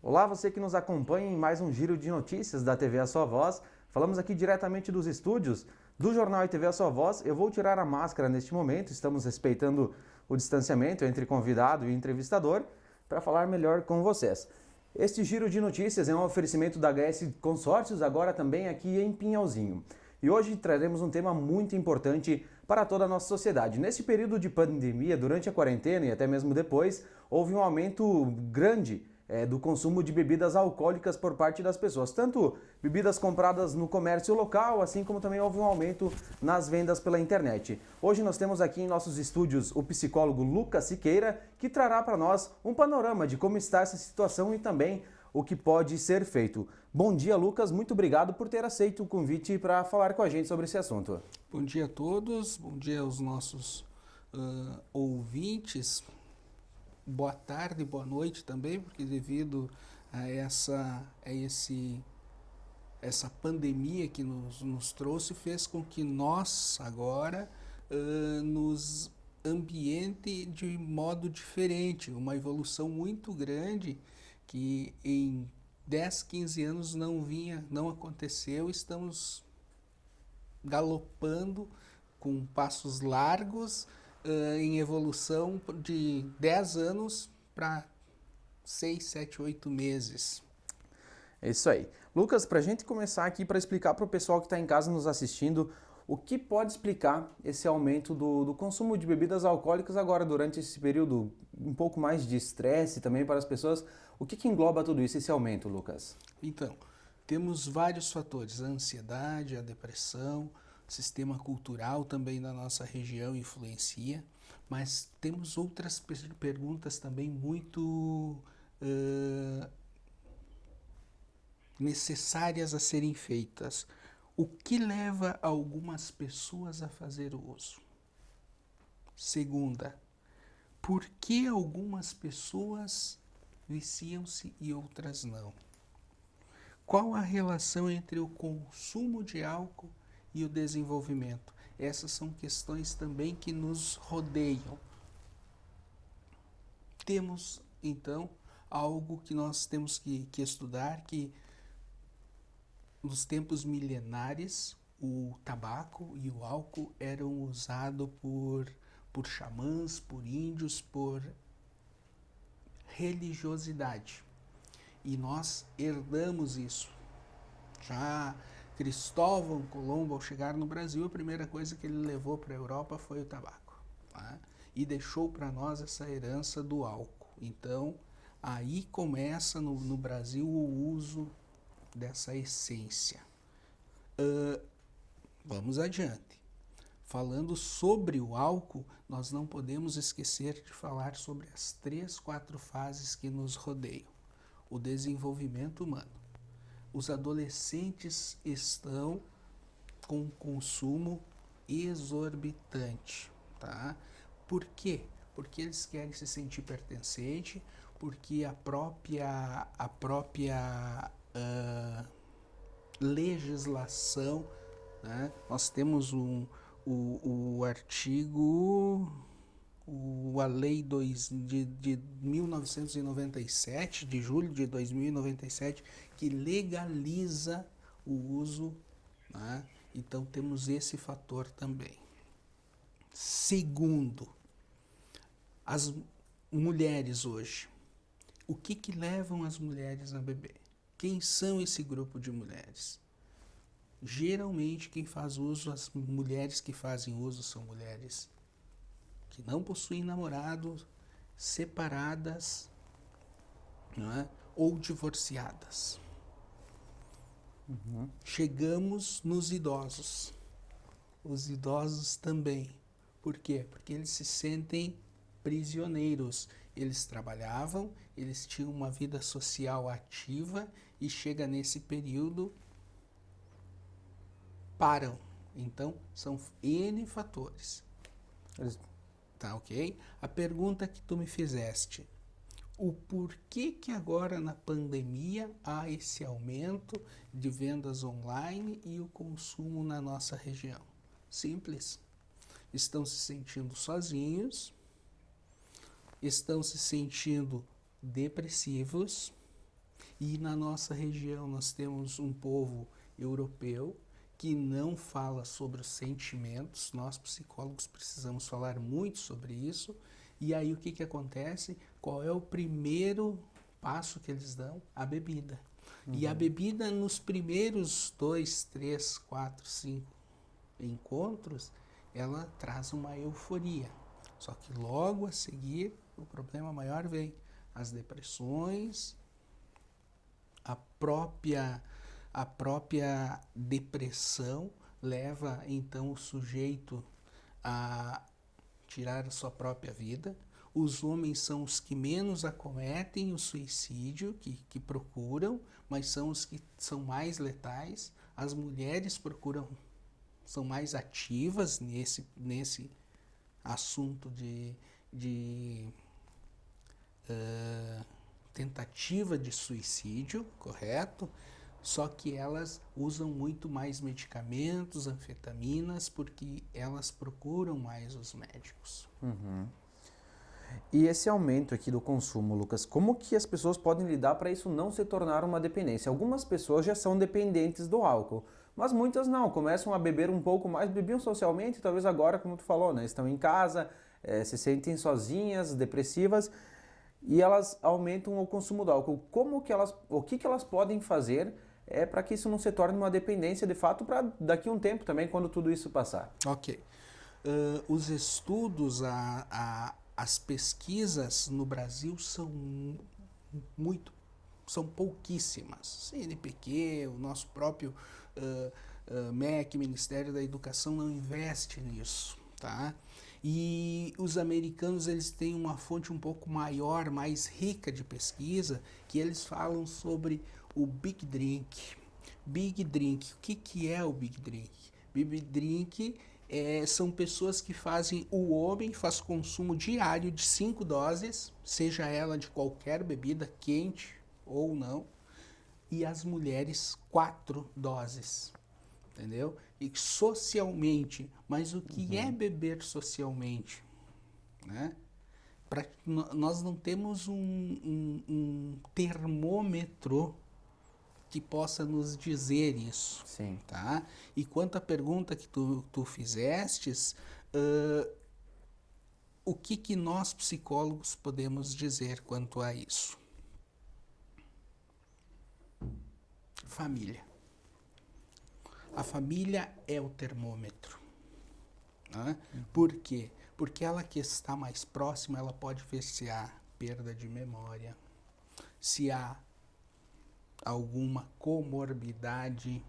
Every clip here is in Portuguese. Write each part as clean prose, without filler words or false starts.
Olá, você que nos acompanha em mais um giro de notícias da TV A Sua Voz. Falamos aqui diretamente dos estúdios do Jornal e TV A Sua Voz. Eu vou tirar a máscara neste momento, estamos respeitando o distanciamento entre convidado e entrevistador para falar melhor com vocês. Este giro de notícias é um oferecimento da HS Consórcios, agora também aqui em Pinhalzinho. E hoje traremos um tema muito importante para toda a nossa sociedade. Nesse período de pandemia, durante a quarentena e até mesmo depois, houve um aumento grande do consumo de bebidas alcoólicas por parte das pessoas. Tanto bebidas compradas no comércio local, assim como também houve um aumento nas vendas pela internet. Hoje nós temos aqui em nossos estúdios o psicólogo Lucas Siqueira, que trará para nós um panorama de como está essa situação e também o que pode ser feito. Bom dia, Lucas. Muito obrigado por ter aceito o convite para falar com a gente sobre esse assunto. Bom dia a todos, bom dia aos nossos ouvintes. Boa tarde, boa noite também, porque devido a essa pandemia que nos trouxe, fez com que nós agora nos ambiente de modo diferente, uma evolução muito grande que em 10, 15 anos não aconteceu. Estamos galopando com passos largos em evolução de 10 anos para 6, 7, 8 meses. É isso aí. Lucas, para a gente começar aqui, para explicar para o pessoal que está em casa nos assistindo, o que pode explicar esse aumento do consumo de bebidas alcoólicas agora durante esse período um pouco mais de estresse também para as pessoas? O que engloba tudo isso, esse aumento, Lucas? Então, temos vários fatores: a ansiedade, a depressão, o sistema cultural também da nossa região influencia, mas temos outras perguntas também muito necessárias a serem feitas. O que leva algumas pessoas a fazer o uso? Segunda, por que algumas pessoas viciam-se e outras não? Qual a relação entre o consumo de álcool e o desenvolvimento? Essas são questões também que nos rodeiam. Temos, então, algo que nós temos que estudar, que nos tempos milenares, o tabaco e o álcool eram usados por xamãs, por índios, por religiosidade. E nós herdamos isso. Já Cristóvão Colombo, ao chegar no Brasil, a primeira coisa que ele levou para a Europa foi o tabaco, tá? E deixou para nós essa herança do álcool. Então, aí começa no Brasil o uso dessa essência. Vamos adiante. Falando sobre o álcool, nós não podemos esquecer de falar sobre as 3, 4 fases que nos rodeiam. O desenvolvimento humano. Os adolescentes estão com um consumo exorbitante, tá? Por quê? Porque eles querem se sentir pertencente, porque a própria legislação, né? Nós temos o artigo, a lei de 1997, de julho de 2097, que legaliza o uso, né? Então temos esse fator também. Segundo, as mulheres hoje. O que levam as mulheres a beber? Quem são esse grupo de mulheres? Geralmente quem faz uso, as mulheres que fazem uso são mulheres que não possuem namorado, separadas, não é? Ou divorciadas. Chegamos nos idosos. Os idosos também. Por quê? Porque eles se sentem prisioneiros. Eles trabalhavam, eles tinham uma vida social ativa e chega nesse período, param. Então, são N fatores. Tá, ok? A pergunta que tu me fizeste: o porquê que agora na pandemia há esse aumento de vendas online e o consumo na nossa região? Simples. Estão se sentindo sozinhos, estão se sentindo depressivos, E na nossa região nós temos um povo europeu que não fala sobre os sentimentos. Nós, psicólogos, precisamos falar muito sobre isso. E aí o que que acontece? Qual é o primeiro passo que eles dão? A bebida. E a bebida nos primeiros 2, 3, 4, 5 encontros, ela traz uma euforia. Só que logo a seguir o problema maior vem. As depressões, a própria depressão leva então o sujeito a tirar a sua própria vida. Os homens são os que menos acometem o suicídio, que procuram, mas são os que são mais letais. As mulheres são mais ativas nesse assunto de tentativa de suicídio, correto? Só que elas usam muito mais medicamentos, anfetaminas, porque elas procuram mais os médicos. E esse aumento aqui do consumo, Lucas, como que as pessoas podem lidar para isso não se tornar uma dependência? Algumas pessoas já são dependentes do álcool, mas muitas não, começam a beber um pouco mais, bebiam socialmente, talvez agora, como tu falou, né, estão em casa, se sentem sozinhas, depressivas, e elas aumentam o consumo do álcool. O que elas podem fazer para que isso não se torne uma dependência de fato para daqui a um tempo também, quando tudo isso passar? Ok. Os estudos, as pesquisas no Brasil são pouquíssimas. CNPq, o nosso próprio MEC, Ministério da Educação, não investe nisso, tá? E os americanos, eles têm uma fonte um pouco maior, mais rica de pesquisa, que eles falam sobre o Big Drink. Big Drink, o que é o Big Drink? Big Drink são pessoas que o homem faz consumo diário de 5 doses, seja ela de qualquer bebida, quente ou não, e as mulheres 4 doses, entendeu? E socialmente, mas o que é beber socialmente, né? Nós não temos um termômetro que possa nos dizer isso. Sim. Tá? E quanto à pergunta que tu fizestes, o que nós psicólogos podemos dizer quanto a isso? Família. A família é o termômetro. Né? Por quê? Porque ela que está mais próxima, ela pode ver se há perda de memória, se há alguma comorbidade,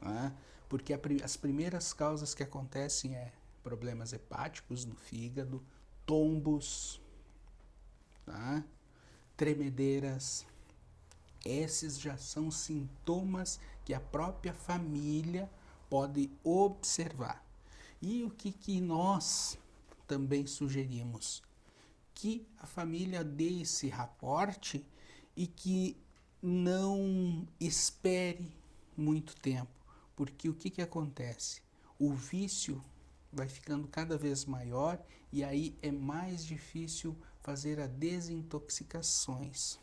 né? Porque as primeiras causas que acontecem problemas hepáticos no fígado, tombos, tá? Tremedeiras. Esses já são sintomas que a própria família pode observar. E o que nós também sugerimos? Que a família dê esse raporte e que não espere muito tempo, porque o que acontece? O vício vai ficando cada vez maior e aí é mais difícil fazer as desintoxicações.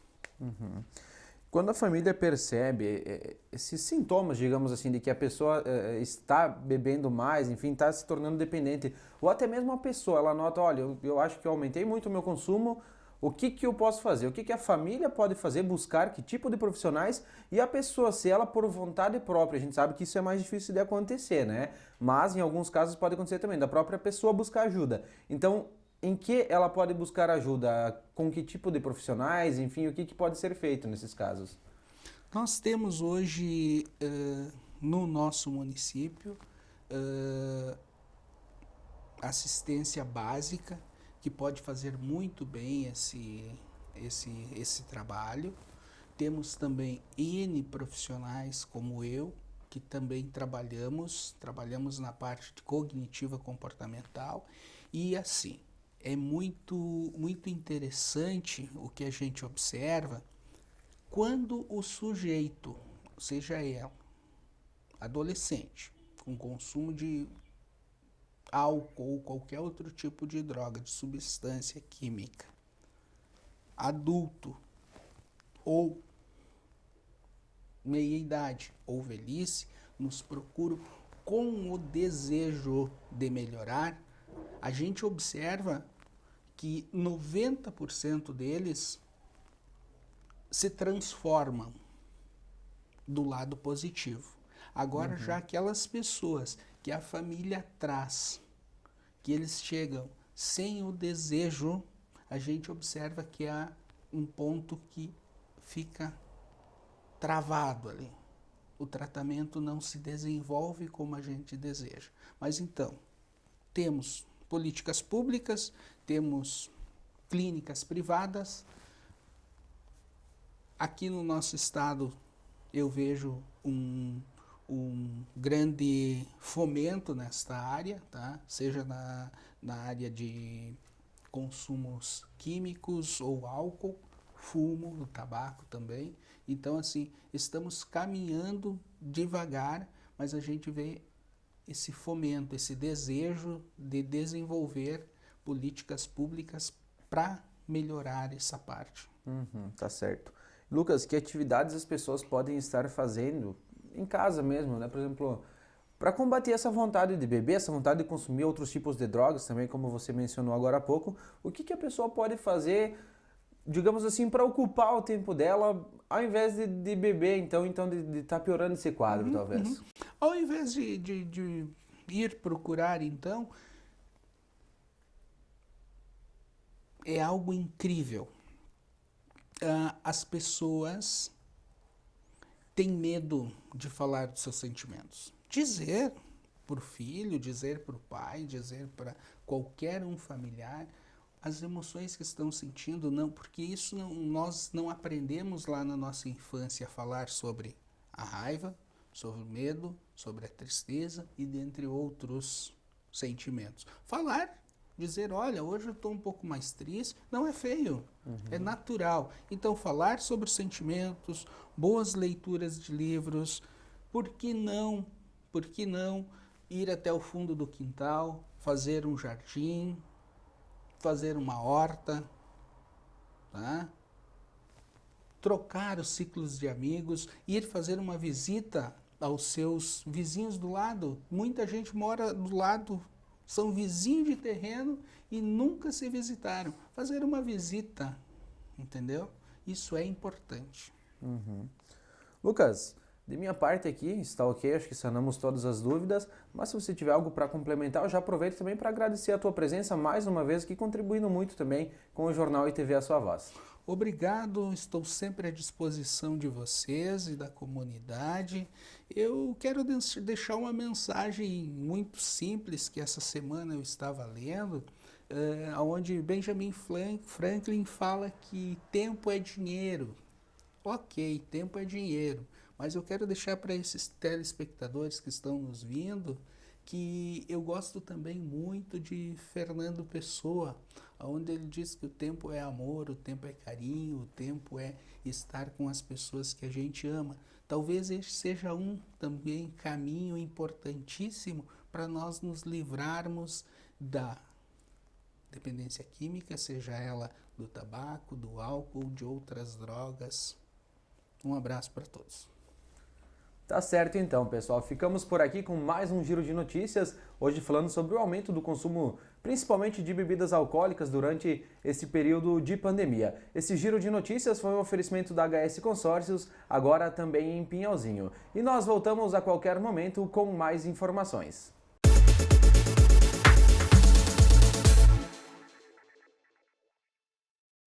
Quando a família percebe esses sintomas, digamos assim, de que a pessoa está bebendo mais, enfim, está se tornando dependente, ou até mesmo a pessoa, ela nota, olha, eu acho que eu aumentei muito o meu consumo, o que eu posso fazer? O que a família pode fazer? Buscar que tipo de profissionais? E a pessoa, se ela por vontade própria, a gente sabe que isso é mais difícil de acontecer, né? Mas em alguns casos pode acontecer também, da própria pessoa buscar ajuda. Então, em que ela pode buscar ajuda? Com que tipo de profissionais? Enfim, o que pode ser feito nesses casos? Nós temos hoje no nosso município assistência básica, que pode fazer muito bem esse trabalho. Temos também N profissionais como eu, que também trabalhamos na parte de cognitiva comportamental. E assim, é muito interessante o que a gente observa quando o sujeito, seja ela adolescente, com consumo de álcool ou qualquer outro tipo de droga, de substância química, adulto ou meia-idade ou velhice, nos procuram com o desejo de melhorar. A gente observa que 90% deles se transformam do lado positivo. Agora, já aquelas pessoas que a família traz, que eles chegam sem o desejo, a gente observa que há um ponto que fica travado ali. O tratamento não se desenvolve como a gente deseja. Mas então, temos políticas públicas, temos clínicas privadas. Aqui no nosso estado eu vejo um grande fomento nesta área, tá? Seja na área de consumos químicos ou álcool, fumo, tabaco também. Então, assim, estamos caminhando devagar, mas a gente vê esse fomento, esse desejo de desenvolver políticas públicas para melhorar essa parte. Tá certo. Lucas, que atividades as pessoas podem estar fazendo em casa mesmo, né? Por exemplo, para combater essa vontade de beber, essa vontade de consumir outros tipos de drogas também, como você mencionou agora há pouco, o que a pessoa pode fazer, digamos assim, para ocupar o tempo dela, ao invés de beber, então de estar piorando esse quadro, talvez? Ao invés de ir procurar, então, é algo incrível. As pessoas têm medo de falar dos seus sentimentos. Dizer para o filho, dizer para o pai, dizer para qualquer um familiar as emoções que estão sentindo, não, porque isso nós não aprendemos lá na nossa infância a falar sobre a raiva, sobre o medo, sobre a tristeza e dentre outros sentimentos. Falar, dizer, olha, hoje eu estou um pouco mais triste, não é feio, é natural. Então, falar sobre os sentimentos, boas leituras de livros, por que não ir até o fundo do quintal, fazer um jardim, fazer uma horta, tá? Trocar os ciclos de amigos, ir fazer uma visita aos seus vizinhos do lado. Muita gente mora do lado, são vizinhos de terreno e nunca se visitaram. Fazer uma visita, entendeu? Isso é importante. Lucas, de minha parte aqui, está ok, acho que sanamos todas as dúvidas, mas se você tiver algo para complementar, eu já aproveito também para agradecer a tua presença mais uma vez, aqui contribuindo muito também com o Jornal ITV A Sua Voz. Obrigado, estou sempre à disposição de vocês e da comunidade. Eu quero deixar uma mensagem muito simples que essa semana eu estava lendo, onde Benjamin Franklin fala que tempo é dinheiro. Ok, tempo é dinheiro, mas eu quero deixar para esses telespectadores que estão nos vindo que eu gosto também muito de Fernando Pessoa, onde ele diz que o tempo é amor, o tempo é carinho, o tempo é estar com as pessoas que a gente ama. Talvez esse seja um também caminho importantíssimo para nós nos livrarmos da dependência química, seja ela do tabaco, do álcool, de outras drogas. Um abraço para todos. Tá certo então, pessoal. Ficamos por aqui com mais um giro de notícias, hoje falando sobre o aumento do consumo, principalmente de bebidas alcoólicas durante esse período de pandemia. Esse giro de notícias foi um oferecimento da HS Consórcios, agora também em Pinhalzinho. E nós voltamos a qualquer momento com mais informações.